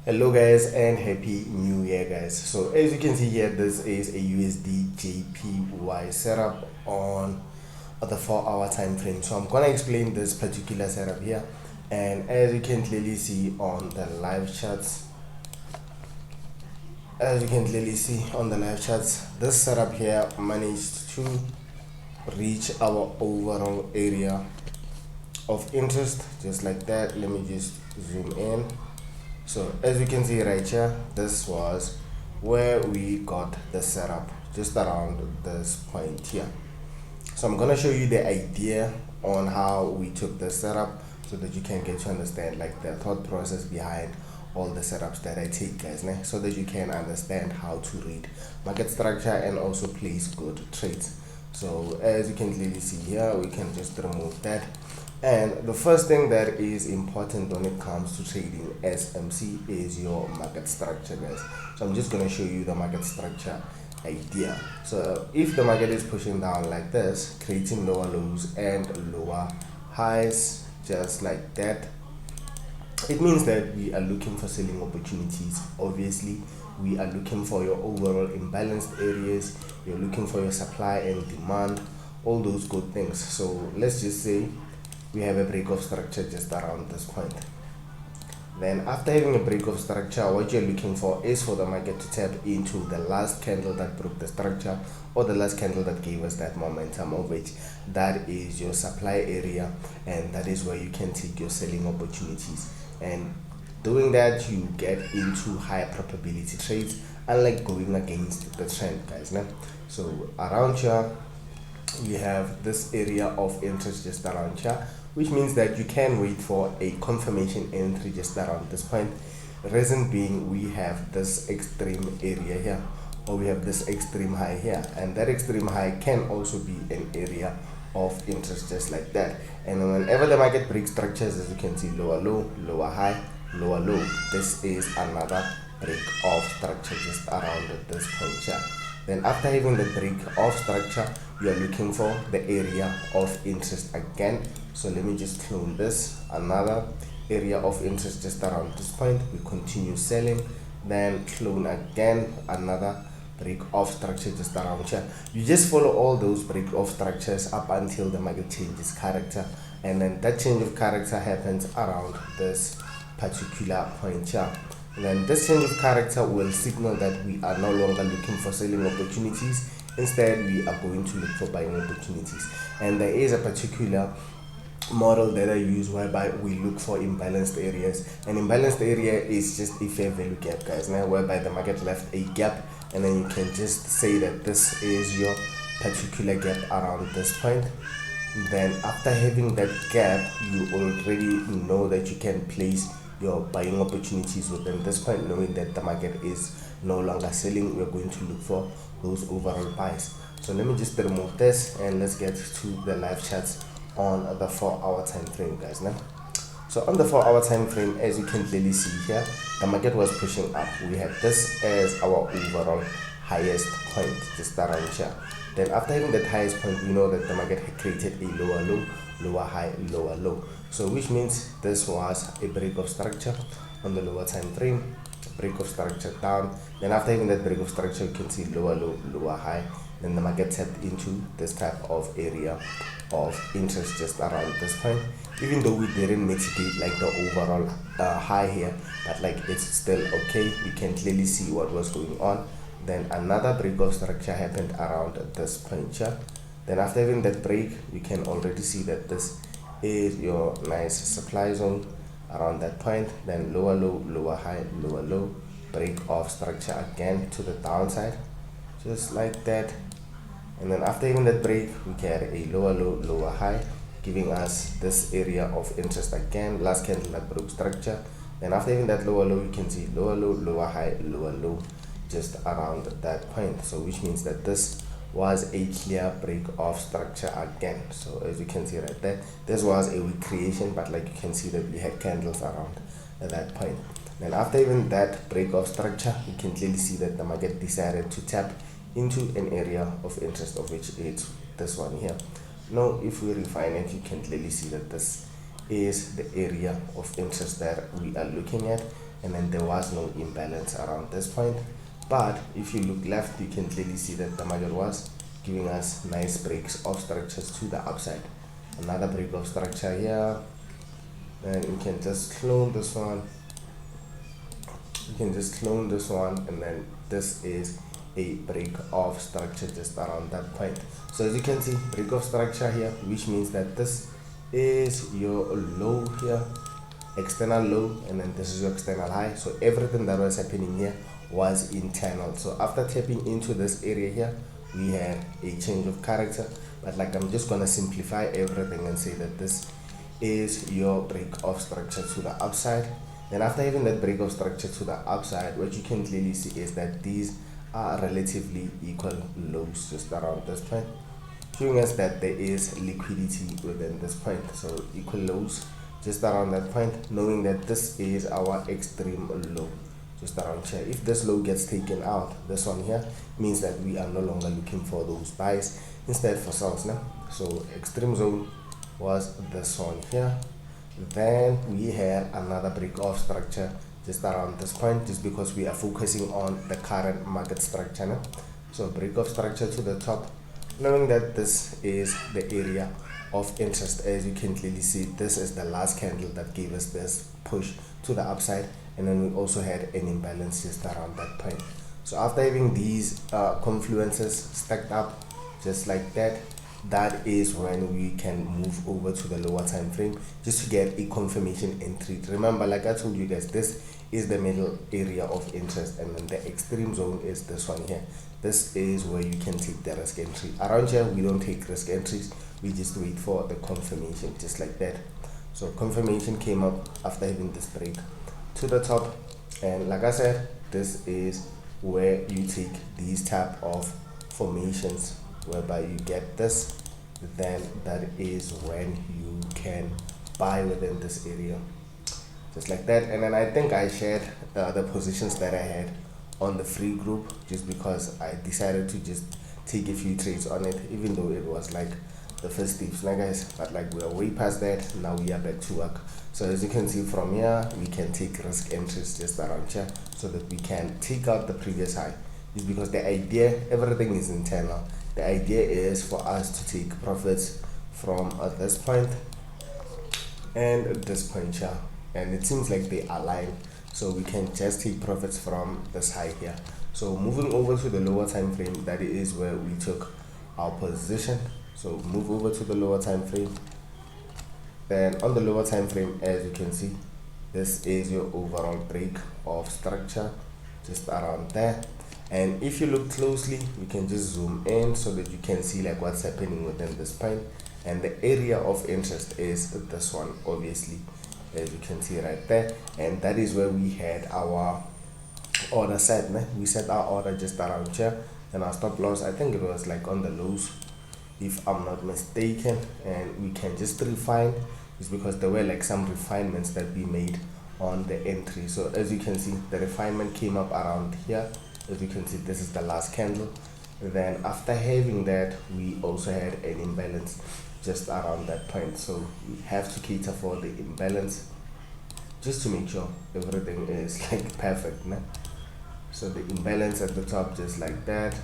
Hello guys and happy new year guys. So as you can see here, this is a USD JPY setup on the 4-hour time frame. So I'm gonna explain this particular setup here, and as you can clearly see on the live charts, this setup here managed to reach our overall area of interest just like that. Let me just zoom in. So as you can see right here, this was where we got the setup, just around this point here. So I'm gonna show you the idea on how we took the setup so that you can get to understand like the thought process behind all the setups that I take, guys, so that you can understand how to read market structure and also place good trades. So as you can clearly see here, we can just remove that. And the first thing that is important when it comes to trading SMC is your market structure, guys. So I'm just going to show you the market structure idea. So if the market is pushing down like this, creating lower lows and lower highs just like that, it means that we are looking for selling opportunities. Obviously, we are looking for your overall imbalanced areas, you're looking for your supply and demand, all those good things. So let's just say we have a break of structure just around this point. Then after having a break of structure, what you're looking for is for the market to tap into the last candle that broke the structure, or the last candle that gave us that momentum, of which that is your supply area, and that is where you can take your selling opportunities. And doing that, you get into high probability trades, unlike going against the trend, guys. So around here we have this area of interest just around here, which means that you can wait for a confirmation entry just around this point. Reason being, we have this extreme area here, or we have this extreme high here, and that extreme high can also be an area of interest just like that. And whenever the market breaks structures, as you can see, lower low, lower high, lower low, this is another break of structure just around this point here. Then after having the break of structure, you are looking for the area of interest again. So let me just clone this, another area of interest just around this point. We continue selling, then clone again, another break of structure just around here. You just follow all those break of structures up until the market changes character, and then that change of character happens around this particular point here. And then this change of character will signal that we are no longer looking for selling opportunities. Instead, we are going to look for buying opportunities. And there is a particular model that I use whereby we look for imbalanced areas. An imbalanced area is just a fair value gap, guys, whereby the market left a gap, and then you can just say that this is your particular gap around this point. Then after having that gap, you already know that you can place your buying opportunities within this point, knowing that the market is no longer selling. We're going to look for those overall buys. So let me just remove this, and let's get to the live charts on the 4-hour time frame, guys. So on the 4-hour time frame, as you can clearly see here, the market was pushing up. We had this as our overall highest point just around here. Then after having that highest point, we know that the market had created a lower low, lower high, lower low. So which means this was a break of structure on the lower time frame, break of structure down. Then after having that break of structure, you can see lower low, lower high. Then the market tapped into this type of area of interest just around this point. Even though we didn't mitigate like the overall high here, but like it's still okay. We can clearly see what was going on. Then another break of structure happened around this point here. Then after having that break, you can already see that this is your nice supply zone around that point. Then lower low, lower high, lower low, break of structure again to the downside just like that. And then after having that break, we get a lower low, lower high, giving us this area of interest again, last candle that broke structure. Then after having that lower low, you can see lower low, lower high, lower low just around that point. So which means that this was a clear break of structure again. So as you can see right there, this was a weak creation, but like you can see that we had candles around at that point. Then after even that break of structure, you can clearly see that the market decided to tap into an area of interest, of which it's this one here. Now if we refine it, you can clearly see that this is the area of interest that we are looking at, and then there was no imbalance around this point. But if you look left, you can clearly see that the market was giving us nice breaks of structures to the upside. Another break of structure here, and you can just clone this one. You can just clone this one, and then this is a break of structure just around that point. So as you can see, break of structure here, which means that this is your low here, external low, and then this is your external high. So everything that was happening here was internal. So after tapping into this area here, we had a change of character, but like I'm just gonna simplify everything and say that this is your break of structure to the upside. Then after having that break of structure to the upside, what you can clearly see is that these are relatively equal lows just around this point, showing us that there is liquidity within this point. So equal lows just around that point, knowing that this is our extreme low just around here. If this low gets taken out, this one here means that we are no longer looking for those buys, instead for sells now. So extreme zone was this one here. Then we had another break of structure just around this point, just because we are focusing on the current market structure now. So break of structure to the top, knowing that this is the area of interest. As you can clearly see, this is the last candle that gave us this push to the upside, and then we also had an imbalance just around that point. So after having these confluences stacked up just like that, that is when we can move over to the lower time frame just to get a confirmation entry. Remember, like I told you guys, this is the middle area of interest, and then the extreme zone is this one here. This is where you can take the risk entry. Around here we don't take risk entries, we just wait for the confirmation just like that. So confirmation came up after having this break to the top, and like I said, this is where you take these type of formations whereby you get this, then that is when you can buy within this area just like that. And then I think I shared the positions that I had on the free group, just because I decided to just take a few trades on it, even though it was like the first tips, like guys, but like we are way past that. Now we are back to work. So as you can see from here, we can take risk entries just around here so that we can take out the previous high. Is because the idea, everything is internal. The idea is for us to take profits from this point and this point here, and it seems like they align, so we can just take profits from this high here. So moving over to the lower time frame, that is where we took our position. So move over to the lower time frame. Then on the lower time frame, as you can see, this is your overall break of structure just around there. And if you look closely, you can just zoom in so that you can see like what's happening within this point. And the area of interest is this one, obviously, as you can see right there. And that is where we had our order set. We set our order just around here, and our stop loss, I think it was like on the lows, if I'm not mistaken. And we can just refine, is because there were like some refinements that we made on the entry. So as you can see, the refinement came up around here. As you can see, this is the last candle. Then after having that, we also had an imbalance just around that point. So we have to cater for the imbalance just to make sure everything is like perfect. So the imbalance at the top just like that.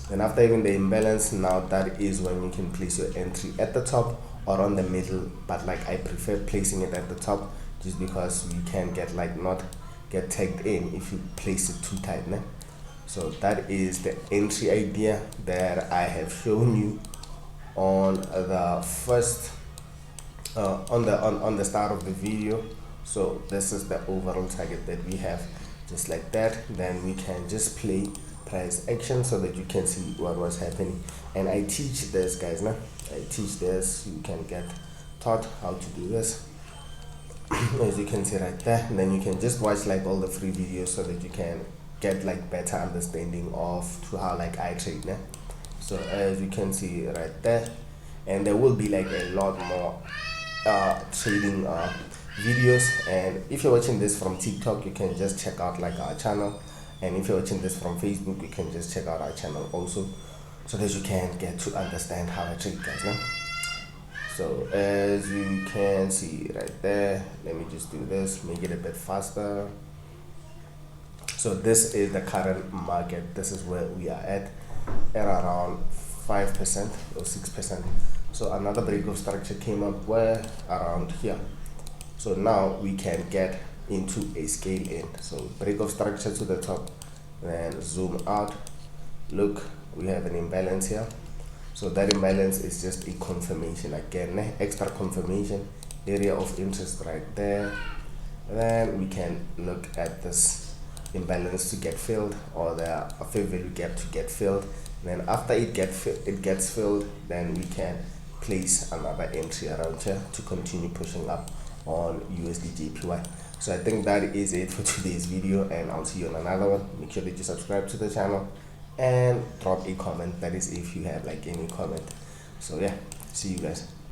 Then after having the imbalance, now that is when you can place your entry at the top or on the middle, but like I prefer placing it at the top just because you can get like not get tagged in if you place it too tight. So that is the entry idea that I have shown you on the first on the start of the video. So this is the overall target that we have just like that. Then we can just play price action so that you can see what was happening. And I teach this, guys. I teach this, you can get taught how to do this as you can see right there. And then you can just watch like all the free videos so that you can get like better understanding of to how like I trade. So as you can see right there, and there will be like a lot more trading videos. And if you're watching this from TikTok, you can just check out like our channel, and if you're watching this from Facebook, you can just check out our channel also, so that you can get to understand how I trade, guys. So as you can see right there, let me just do this, make it a bit faster. So this is the current market. This is where we are at around 5% or 6%. So another break of structure came up where around here. So now we can get into a scale in. So break of structure to the top, then zoom out. Look, we have an imbalance here. So that imbalance is just a confirmation again, extra confirmation, area of interest right there. Then we can look at this imbalance to get filled, or the fair value gap to get filled. And then after it gets filled, then we can place another entry around here to continue pushing up on USD JPY. So I think that is it for today's video, and I'll see you on another one. Make sure that you subscribe to the channel and drop a comment, that is if you have like any comment. So yeah, see you guys.